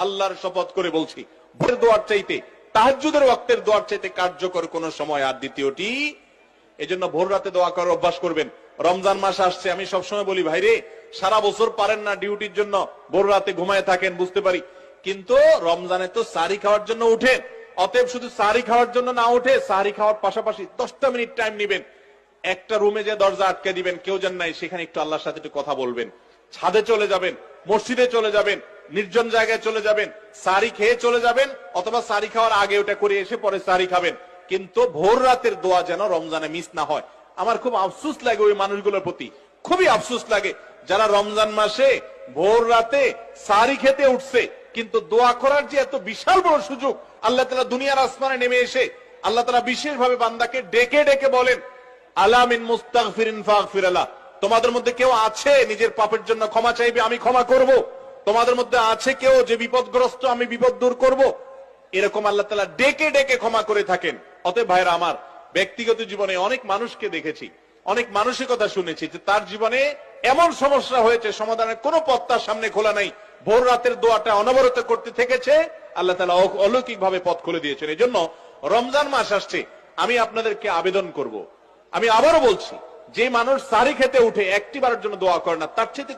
আল্লাহর শপথ করে বলছি, ভোরের দোয়ার চাইতে, তাহাজ্জুদের ওয়াক্তের দোয়ার চাইতে কার্যকর কোন সময় আর দ্বিতীয়টি। এজন্য ভোর রাতে দোয়া করার অভ্যাস করবেন। রমজান মাস আসছে, আমি সবসময় বলি, ভাইরে সারা বছর পারেন না ডিউটির জন্য ভোর রাতে ঘুমায় থাকেন, বুঝতে পারি, কিন্তু রমজানে তো সাহরি খাওয়ার জন্য উঠেন। অতএব শুধু সাহরি খাওয়ার জন্য না উঠে, সাহরি খাওয়ার পাশাপাশি 10টা মিনিট টাইম নিবেন, একটা রুমে যে দরজা আটকে দিবেন, কেউ যেন নাই, সেখানে একটু আল্লাহর সাথে একটু কথা বলবেন। ছাদে চলে যাবেন, মসজিদে চলে যাবেন, নির্জন জায়গায় চলে যাবেন, সাহরি খেয়ে চলে যাবেন, অথবা সাহরি খাওয়ার আগে ওটা করে এসে পরে সাহরি খাবেন। কিন্তু ভোর রাতের দোয়া যেন রমজানে মিস না হয়। আমার খুব আফসোস লাগে ওই মানুষগুলোর প্রতি, খুবই আফসোস লাগে যারা রমজান মাসে ভোর রাতে সাহরি খেতে উঠছে, কিন্তু দোয়া করার যে এত বিশাল বড় সুযোগ আল্লাহ তাআলা দুনিয়ার আসমানে নেমে এসে আল্লাহ তাআলা বিশেষ ভাবে বান্দাকে ডেকে ডেকে বলেন, আলা মিন মুস্তাগফিরিন ফাগফির লাহ, তোমাদের মধ্যে কেউ আছে নিজের পাপের জন্য ক্ষমা চাইবে, আমি ক্ষমা করব। তোমাদের মধ্যে আছে কেউ যে বিপদগ্রস্ত, আমি বিপদ দূর করব। এরকম আল্লাহ তাআলা ডেকে ডেকে ক্ষমা করে থাকেন। অতএব ভাইরা আমার, ব্যক্তিগত জীবনে অনেক মানুষকে দেখেছি, অনেক মানুষের কথা শুনেছি যে তার জীবনে এমন সমস্যা হয়েছে, সমাধানের কোনো পথ তার সামনে খোলা নাই, ভোর রাতের দোয়াটা অনবরত করতে থেকেছে, আল্লাহ তাআলা অলৌকিক ভাবে পথ খুলে দিয়েছেন। এই জন্য রমজান মাস আসছে, আমি আপনাদেরকে আবেদন করব, আমি আবারও বলছি, যে মানুষ সাহরি খেতে উঠে একটিবারের জন্য দোয়া করে না, তার চেয়ে